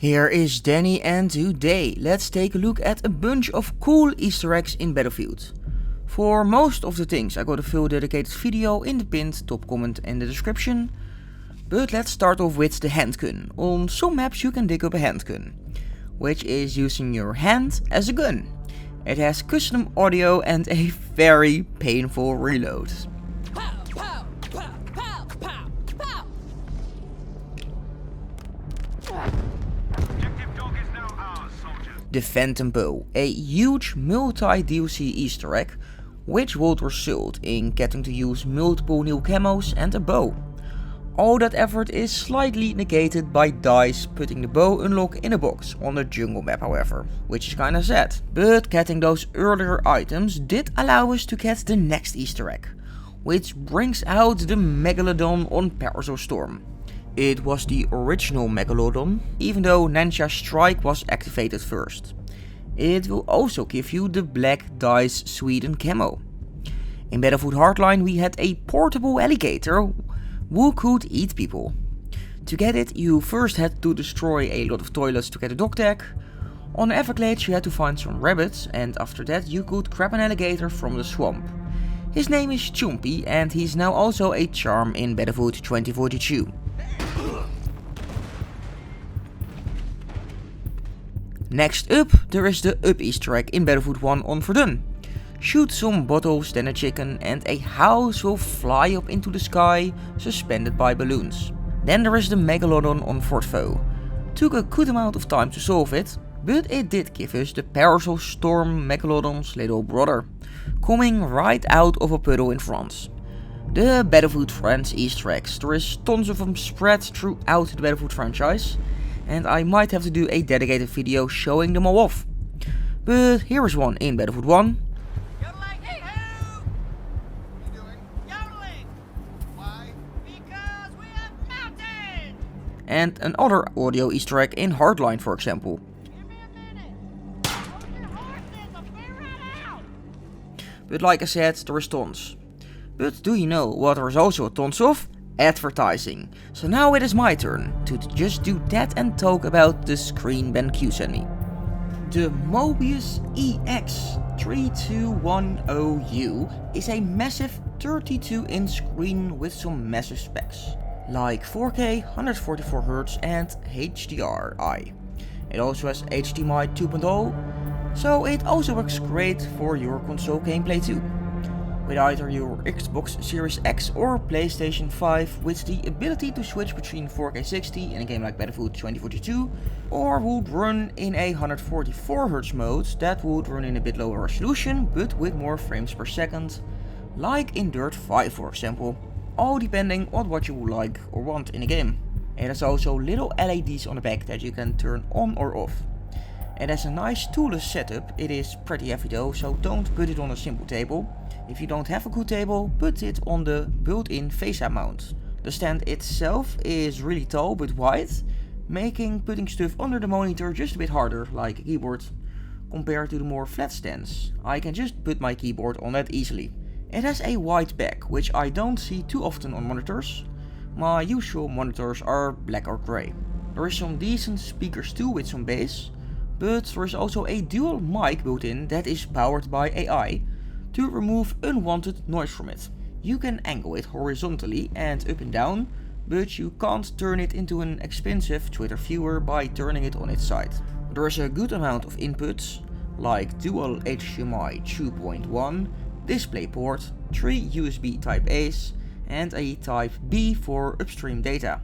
Here is Danny, and today let's take a look at a bunch of cool Easter eggs in Battlefield. For most of the things I got a full dedicated video in the pinned top comment and the description, but let's start off with the handgun. On some maps you can dig up a handgun, which is using your hand as a gun. It has custom audio and a very painful reload. The Phantom Bow, a huge multi-DLC Easter egg, which would result in getting to use multiple new camos and a bow. All that effort is slightly negated by DICE putting the bow unlock in a box on the jungle map however, which is kinda sad. But getting those earlier items did allow us to get the next Easter egg, which brings out the Megalodon on Parasol Storm. It was the original Megalodon, even though Ninja Strike was activated first. It will also give you the black DICE Sweden camo. In Battlefield Hardline we had a portable alligator who could eat people. To get it you first had to destroy a lot of toilets to get a dog tag. On Everglades you had to find some rabbits, and after that you could grab an alligator from the swamp. His name is Chumpy and he's now also a charm in Battlefield 2042. Next up, there is the Up Easter egg in Battlefield 1 on Verdun. Shoot some bottles, then a chicken, and a house will fly up into the sky, suspended by balloons. Then there is the Megalodon on Fort Vaux. Took a good amount of time to solve it, but it did give us the Parasol Storm Megalodon's little brother, coming right out of a puddle in France. The Battlefield France Easter eggs, there is tons of them spread throughout the Battlefield franchise, and I might have to do a dedicated video showing them all off. But here is one in Battlefield 1. Yodeling, hey-ho! What are you doing? Yodeling! Why? Because we have mountains! And another audio Easter egg in Hardline for example. Give me a minute! Hold your horses, I'll be right out! But like I said, there is tons. But do you know what there is also tons of? Advertising. So now it is my turn to just do that and talk about the screen Ben Q sent me. The Mobius EX3210U is a massive 32-inch screen with some massive specs, like 4K, 144Hz and HDRI. It also has HDMI 2.0, so it also works great for your console gameplay too. With either your Xbox Series X or PlayStation 5 with the ability to switch between 4K 60 in a game like Battlefield 2042, or would run in a 144Hz mode that would run in a bit lower resolution but with more frames per second, like in Dirt 5 for example, all depending on what you would like or want in a game. It has also little LEDs on the back that you can turn on or off. It has a nice toolless setup, it is pretty heavy though, so don't put it on a simple table. If you don't have a good table, put it on the built-in face-up mount. The stand itself is really tall but wide, making putting stuff under the monitor just a bit harder, like a keyboard, compared to the more flat stands. I can just put my keyboard on that easily. It has a white back, which I don't see too often on monitors. My usual monitors are black or grey. There is some decent speakers too with some bass, but there is also a dual mic built in that is powered by AI, to remove unwanted noise from it. You can angle it horizontally and up and down, but you can't turn it into an expensive Twitter viewer by turning it on its side. There is a good amount of inputs, like dual HDMI 2.1, DisplayPort, 3 USB Type A's and a Type B for upstream data.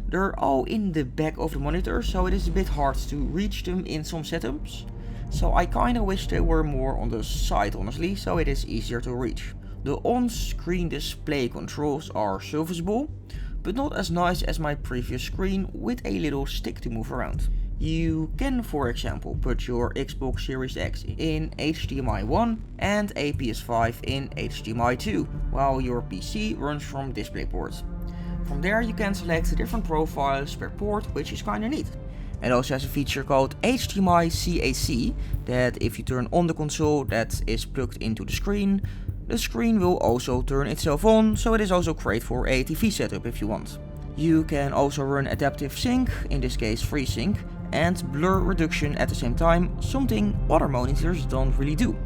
They're all in the back of the monitor, so it is a bit hard to reach them in some setups. So I kinda wish they were more on the side honestly, so it is easier to reach. The on-screen display controls are serviceable, but not as nice as my previous screen with a little stick to move around. You can for example put your Xbox Series X in HDMI 1 and a PS5 in HDMI 2, while your PC runs from DisplayPort. From there you can select the different profiles per port, which is kinda neat. It also has a feature called HDMI CAC that if you turn on the console that is plugged into the screen will also turn itself on, so it is also great for a TV setup if you want. You can also run adaptive sync, in this case FreeSync, and blur reduction at the same time, something other monitors don't really do.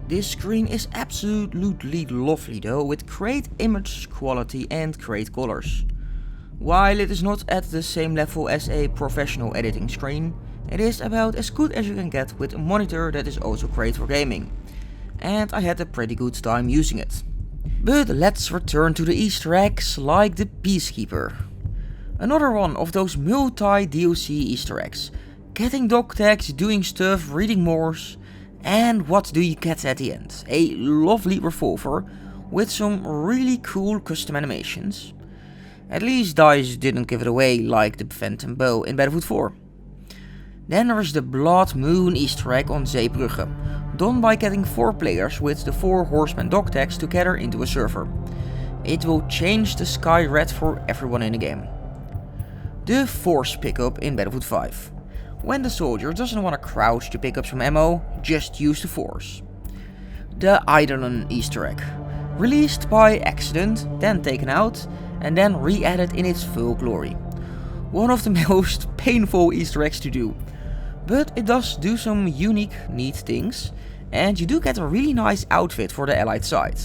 This screen is absolutely lovely though, with great image quality and great colors. While it is not at the same level as a professional editing screen, it is about as good as you can get with a monitor that is also great for gaming. And I had a pretty good time using it. But let's return to the Easter eggs like the Peacekeeper. Another one of those multi-DLC Easter eggs. Getting dog tags, doing stuff, reading Morse. And what do you get at the end? A lovely revolver with some really cool custom animations. At least DICE didn't give it away like the Phantom Bow in Battlefield 4. Then there is the Blood Moon Easter egg on Zeebrugge, done by getting 4 players with the 4 Horseman dog tags together into a server. It will change the sky red for everyone in the game. The Force pickup in Battlefield 5. When the soldier doesn't want to crouch to pick up some ammo, just use the Force. The Eidolon Easter egg. Released by accident, then taken out, and then re-added in its full glory. One of the most painful Easter eggs to do. But it does do some unique, neat things, and you do get a really nice outfit for the allied side.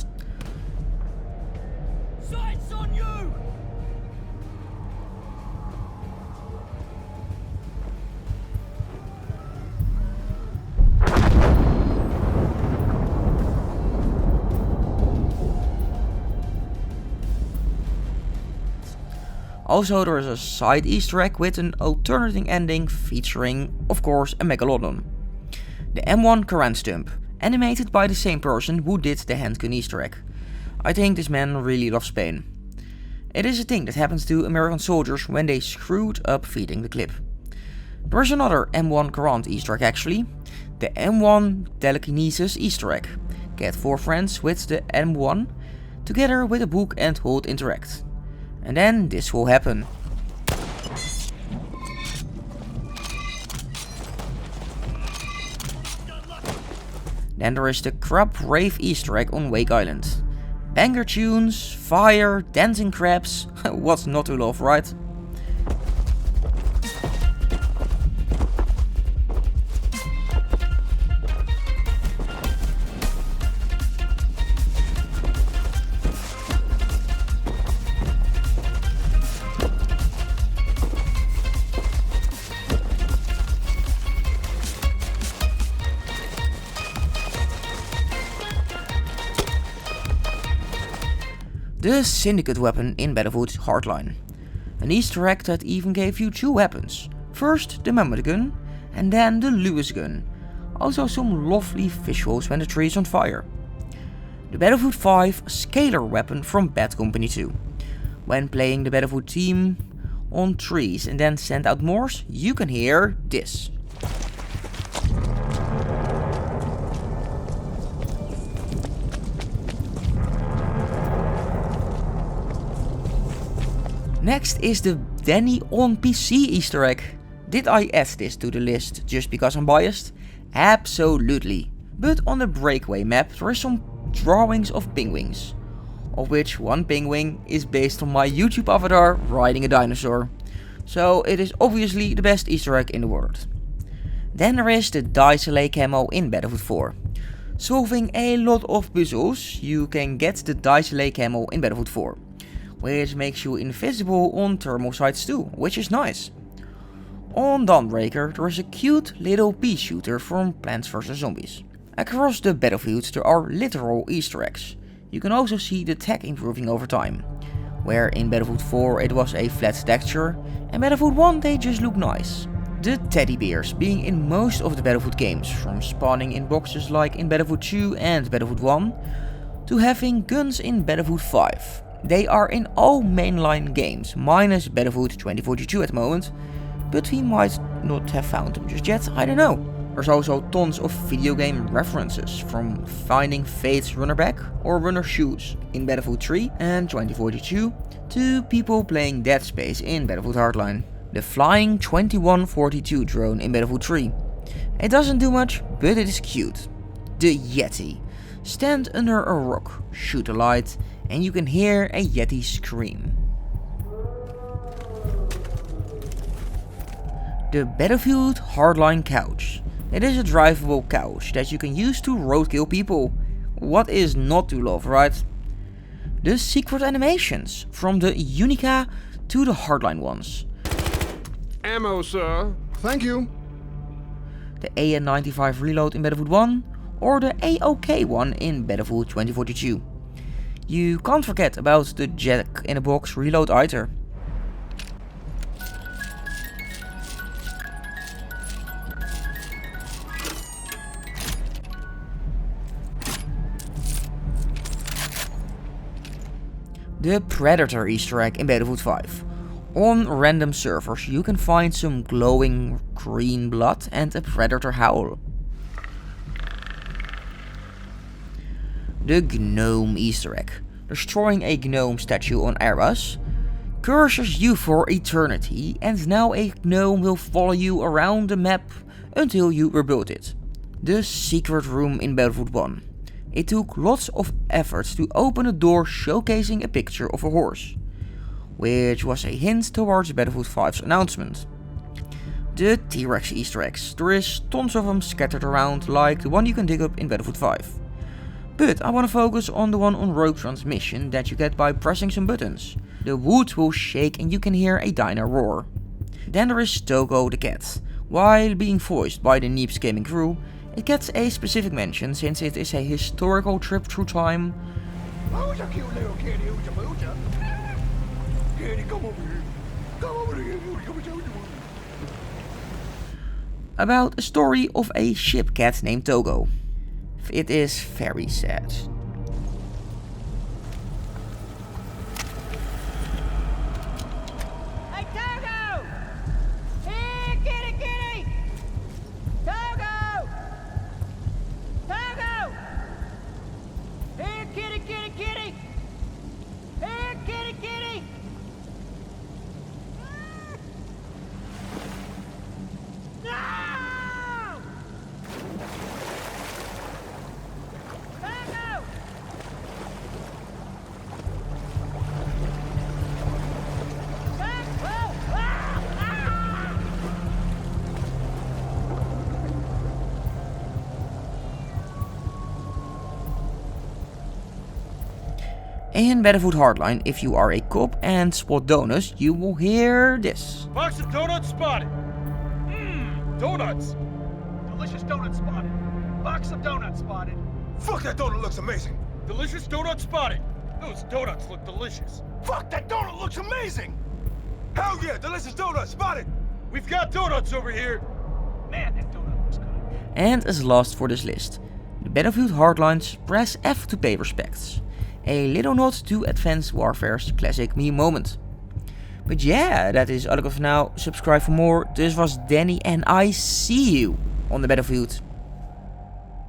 Sights on you! Also, there is a side Easter egg with an alternating ending featuring, of course, a Megalodon. The M1 Karan stump, animated by the same person who did the Handgun Easter egg. I think this man really loves Spain. It is a thing that happens to American soldiers when they screwed up feeding the clip. There is another M1 Karan Easter egg actually, the M1 Telekinesis Easter egg. Get 4 friends with the M1 together with a book and hold interact. And then this will happen. Then there is the Crab Rave Easter egg on Wake Island. Banger tunes, fire, dancing crabs, what's not to love, right? The Syndicate weapon in Battlefield Hardline. An Easter egg that even gave you 2 weapons. First the Mammoth gun and then the Lewis gun. Also some lovely visuals when the tree is on fire. The Battlefield 5 Scalar weapon from Bad Company 2. When playing the Battlefield team on trees and then send out Morse, you can hear this. Next is the DANNYonPC Easter egg. Did I add this to the list just because I'm biased? Absolutely. But on the breakaway map there is some drawings of penguins, of which one penguin is based on my YouTube avatar riding a dinosaur. So it is obviously the best Easter egg in the world. Then there is the Daisola Camo in Battlefield 4. Solving a lot of puzzles, you can get the Daisola Camo in Battlefield 4. Which makes you invisible on thermal sights too, which is nice. On Dawnbreaker there is a cute little pea shooter from Plants vs Zombies. Across the battlefield there are literal Easter eggs. You can also see the tech improving over time. Where in Battlefield 4 it was a flat texture, and Battlefield 1 they just look nice. The teddy bears being in most of the Battlefield games, from spawning in boxes like in Battlefield 2 and Battlefield 1, to having guns in Battlefield 5. They are in all mainline games, minus Battlefield 2042 at the moment, but we might not have found them just yet, I don't know. There's also tons of video game references, from finding Fate's runner bag or runner shoes in Battlefield 3 and 2042, to people playing Dead Space in Battlefield Hardline. The flying 2142 drone in Battlefield 3. It doesn't do much, but it is cute. The Yeti. Stand under a rock, shoot a light, and you can hear a Yeti scream. The Battlefield Hardline couch. It is a drivable couch that you can use to roadkill people. What is not to love, right? The secret animations, from the Unica to the Hardline ones. Ammo, sir. Thank you. The AN-95 reload in Battlefield 1 or the AOK one in Battlefield 2042. You can't forget about the Jack-in-a-Box reload either. The Predator Easter Egg in Battlefield 5. On random servers you can find some glowing green blood and a predator howl. The Gnome Easter Egg. Destroying a gnome statue on Eras curses you for eternity, and now a gnome will follow you around the map until you rebuild it. The Secret Room in Battlefield 1. It took lots of effort to open a door showcasing a picture of a horse, which was a hint towards Battlefield 5's announcement. The T-Rex Easter eggs. There is tons of them scattered around, like the one you can dig up in Battlefield 5. But I want to focus on the one on Rogue Transmission that you get by pressing some buttons. The wood will shake and you can hear a dino roar. Then there is Dogo the Cat. While being voiced by the Neeps gaming crew, it gets a specific mention since it is a historical trip through time. Who's a cute little kitty? Who's a booger? Kitty, come over here. Come over here. About a story of a ship cat named Togo. It is very sad. Hey, Dogo! Here, kitty, kitty! Dogo! Dogo! Here, kitty, kitty, kitty! Here, kitty, kitty! No! Dogo! In Battlefield Hardline, if you are a cop and spot donuts, you will hear this. Box of donuts spotted. Donuts. Delicious donut spotted. Box of donuts spotted. Fuck, that donut looks amazing. Delicious donut spotted. Those donuts look delicious. Fuck, that donut looks amazing. Hell yeah, delicious donut spotted. We've got donuts over here. Man, that donut looks good. And as last for this list, the Battlefield Hardlines press F to pay respects. A little nod to Advanced Warfare's classic meme moment. But yeah, that is all I got for now. Subscribe for more. This was Danny and I see you on the battlefield.